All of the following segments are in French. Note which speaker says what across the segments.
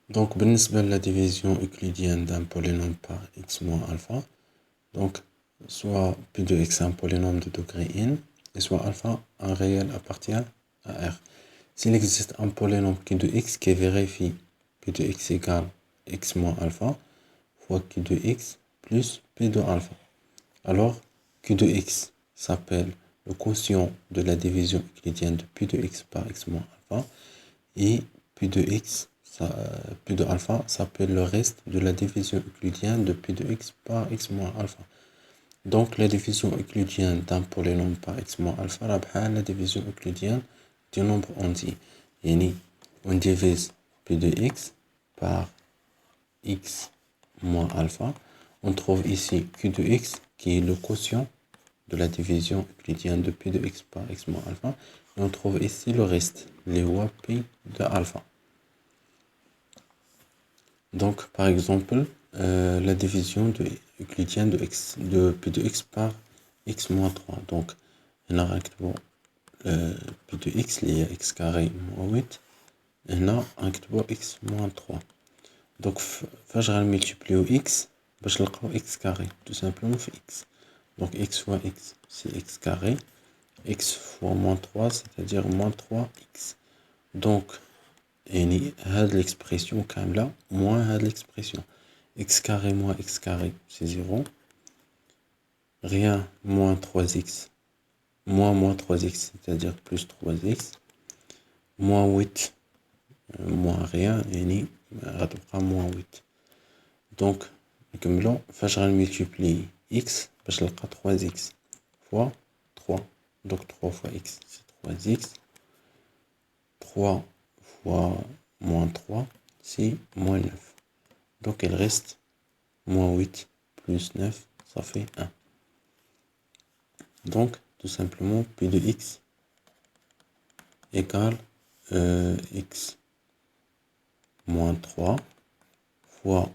Speaker 1: Donc, بالنسبة la division euclidienne d'un polynôme par x moins alpha, donc, soit P de x un polynôme de degré n, et soit alpha un réel appartient à R. S'il existe un polynôme Q de x qui vérifie P de x égale x moins alpha fois Q de x plus P de alpha, alors Q de x s'appelle le quotient de la division euclidienne de P de x par x moins alpha, et P de x, P de alpha s'appelle le reste de la division euclidienne de P de x par x moins alpha. Donc la division euclidienne d'un polynôme par x moins alpha راه la division euclidienne du nombre entier. Yani on divise P de x par x moins alpha. On trouve ici Q de x qui est le quotient de la division euclidienne de P de x par x moins alpha. Et on trouve ici le reste, les lois P de alpha. Donc, par exemple, la division euclidienne de P de x par x moins 3. Donc, on a P de x, il y a x carré moins 8. Et on a x moins 3. Donc, je vais multiplier x, je vais x carré, tout simplement x. Donc, x fois x, c'est x carré. X fois moins 3, c'est-à-dire moins 3x. Donc, يعني هاد l'expression كاملة moins هاد l'expression x carré moins x carré c'est 0, rien moins 3x moins 3x c'est-à-dire plus 3x, moins 8 moins rien يعني غتبقى moins 8. donc نكملو فاش غنملتيبلي x باش نلقى 3x fois 3, donc 3 fois x c'est 3x, 3 fois moins 3, c'est moins 9. Donc il reste moins 8 plus 9, ça fait 1. Donc tout simplement P de x égale x moins 3 fois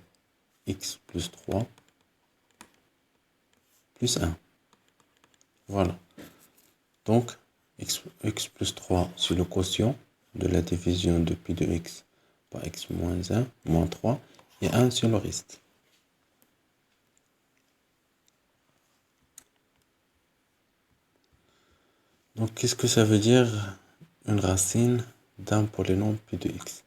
Speaker 1: x plus 3 plus 1. Voilà. Donc x plus 3 c'est le quotient de la division de P de x par x moins 1, moins 3, et 1 sur le reste. Donc, qu'est-ce que ça veut dire une racine d'un polynôme P de x?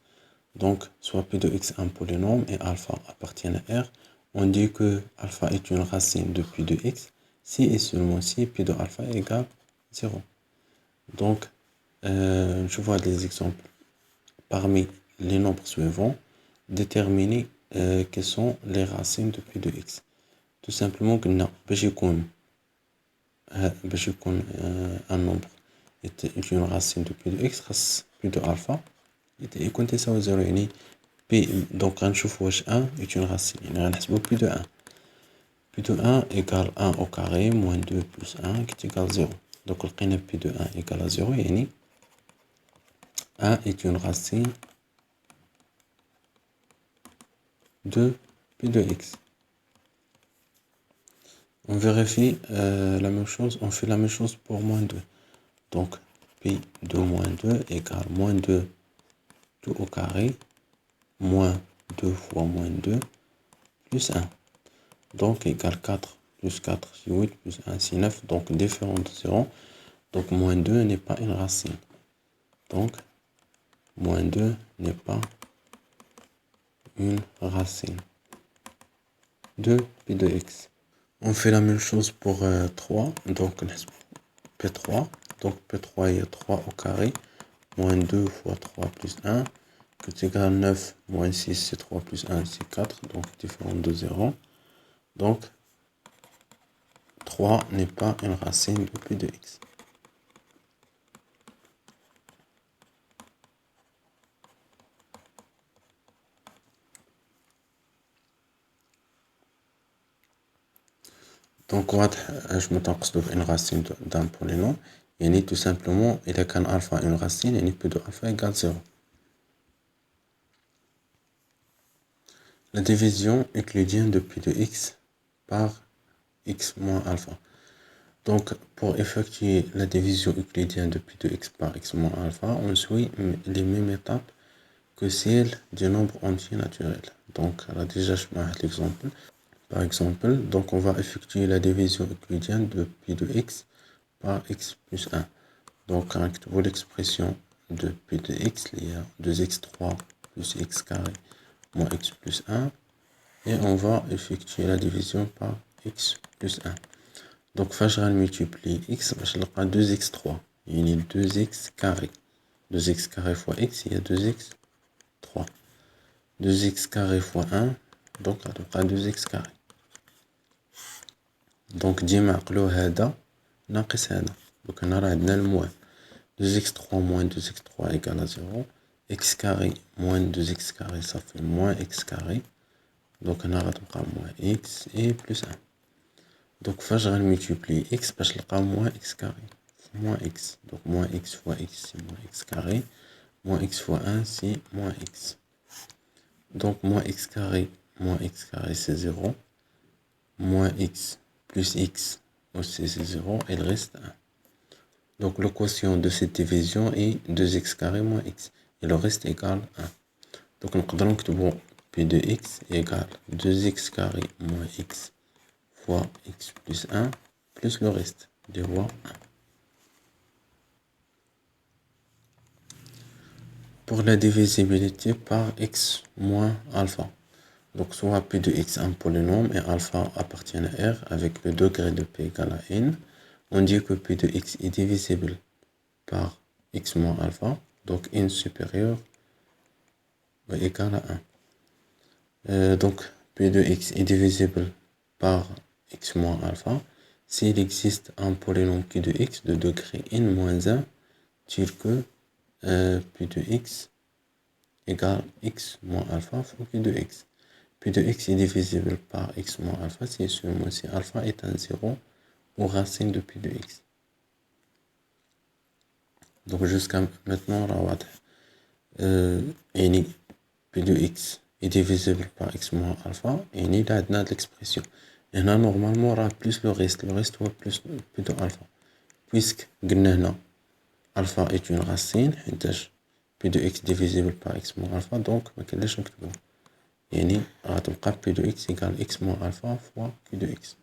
Speaker 1: Donc, soit P de x un polynôme et alpha appartient à R, on dit que alpha est une racine de P de x si et seulement si P de alpha égale 0. Donc, je vois des exemples. Parmi les nombres suivants, déterminer quelles sont les racines de P de x. Tout simplement, باش يكون un nombre est une racine de P de x, خاص P de alpha يكون تساوي 0. يعني P, donc غنشوف واش 1 est une racine, يعني غنحسبو P de 1. P de 1 égale 1 au carré moins 2 plus 1 qui est égal 0. Donc لقينا P de 1 égale à 0, يعني 1 est une racine de P de x. On vérifie la même chose, on fait la même chose pour moins 2. Donc P de moins 2 égale moins 2 tout au carré moins 2 fois moins 2 plus 1. Donc égale 4 plus 4 c'est 8 plus 1 c'est 9. Donc différent de 0. Donc moins 2 n'est pas une racine. Donc moins 2 n'est pas une racine de P de x. On fait la même chose pour 3. Donc P3. Donc P3 il y a 3 au carré. Moins 2 fois 3 plus 1. Que c'est égal 9 moins 6 c'est 3 plus 1 c'est 4. Donc différent de 0. Donc 3 n'est pas une racine de P de x. Donc واضح اش نقصدو بان racine d'un polynôme. يعني tout simplement إذا كان alpha une racine يعني P de alpha égale 0. La division euclidienne de P de x par x moins alpha. Donc pour effectuer la division euclidienne de P de x par x moins alpha, on suit les mêmes étapes quotient du nombre entier naturel. Donc, là, déjà, je mets l'exemple. Par exemple, donc on va effectuer la division euclidienne de P de x par x plus 1. Donc, pour l'expression de P de x, il y a 2x3 plus x carré moins x plus 1. Et on va effectuer la division par x plus 1. Donc, je vais multiplier x, je vais 2x3. Il y a 2x carré. 2x carré fois x, il y a 2x3. 2x carré fois 1, donc on a 2x carré. Donc, ديما نعقلو هذا ناقص هذا. Donc, هنا راه عندنا الموان. 2x3 moins 2x3 égale à 0. x carré moins 2x carré, ça fait moins x carré. Donc, هنا غتبقى moins x et plus 1. Donc, فاش غنمultiplier x باش نلقى moins x carré. Moins x. Donc, moins x fois x, c'est moins x carré. Moins x fois 1, c'est moins x. Donc, moins x carré, c'est 0. Moins x plus x aussi, c'est 0. Et il reste 1. Donc, le quotient de cette division est 2x carré moins x. Et le reste égale 1. Donc, nous pouvons écrire P de x égale 2x carré moins x fois x plus 1 plus le reste, de fois 1. Pour la divisibilité par x moins alpha. Donc, soit P de x un polynôme et alpha appartient à R avec le degré de P égale à n. On dit que P de x est divisible par x moins alpha. Donc, n supérieur est égal à 1. Donc, P de x est divisible par x moins alpha s'il existe un polynôme Q de x de degré n moins 1 tel que P de x égale x moins alpha fois Q de x. P de x est divisible par x moins alpha si seulement si alpha est un 0 ou racine de P de x. Donc jusqu'à maintenant, on va P de x est divisible par x moins alpha et il a de l'expression. Et là, normalement, on aura plus le reste. Le reste, on plus P de alpha. Puisque alpha est une racine, P de x divisible par x moins alpha, donc, on va نكتبو. يعني غتبقى P de x égale x moins alpha fois Q de x.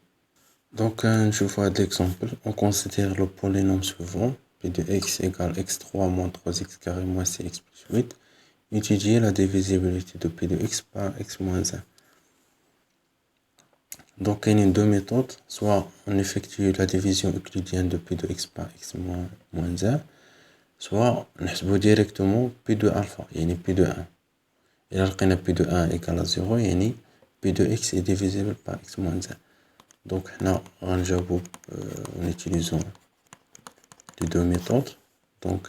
Speaker 1: Donc, je vois l'exemple. On considère le polynôme suivant. P de x égale x3 moins 3x carré moins 6x plus 8. Étudier la divisibilité de P de x par x moins 1. Donc, il y a deux méthodes. Soit on effectue la division euclidienne de P de x par x moins 1. Soit on نحسبو directement P de alpha, يعني P de 1. Et là, on a P de 1 égale à 0, يعني P de x est divisible par x moins 1. Donc, là, en utilisant les deux méthodes. Donc,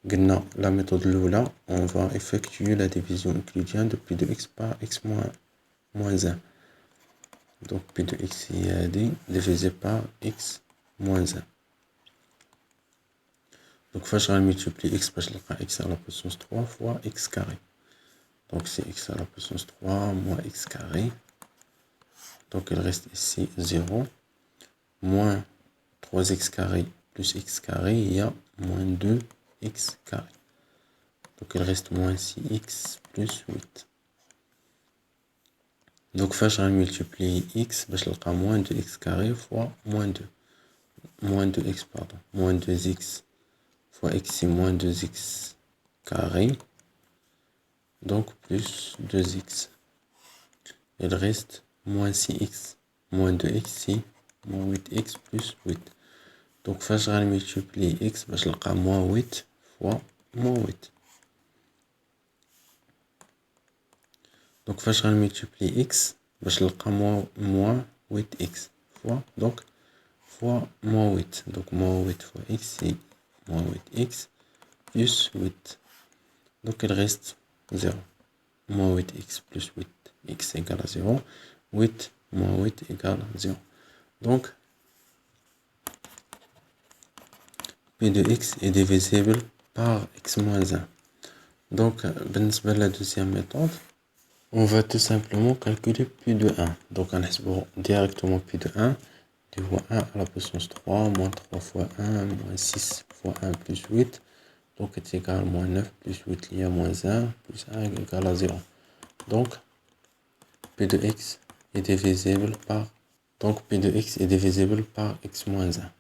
Speaker 1: la méthode Lula, on va effectuer la division euclidienne de P de x par x moins 1. Donc, P de x est divisé par x moins 1. Donc, je vais multiplier x parce que x à la puissance 3 fois x carré. Donc, c'est x à la puissance 3 moins x carré. Donc, il reste ici 0. Moins 3x carré plus x carré, il y a moins 2x carré. Donc, il reste moins 6x plus 8. Donc, je vais multiplier x, je vais moins 2x carré fois moins 2. Moins 2x, pardon. Moins 2x fois x, c'est moins 2x carré. Donc, plus 2x. Il reste moins 6x. Moins 2x, c'est moins 8x plus 8. Donc, je vais multiplier x, je vais moins 8 fois moins 8. Donc, je vais multiplier x, je vais moins 8x fois, donc, fois moins 8. Donc, moins 8 fois x, c'est moins 8x plus 8. Donc, il reste 0. Moins 8x plus 8, x égale à 0. 8 moins 8 égale à 0. Donc, P de x est divisible par x moins 1. Donc, بالنسبة la deuxième méthode, on va tout simplement calculer P de 1. Donc, on a directement P de 1. Du fois 1 à la puissance 3, moins 3 fois 1, moins 6 fois 1 plus 8, donc est égal à moins 9 plus 8 lié à moins 1 plus 1 égale à 0. Donc, P de x est divisible par, donc P de x est divisible par x moins 1.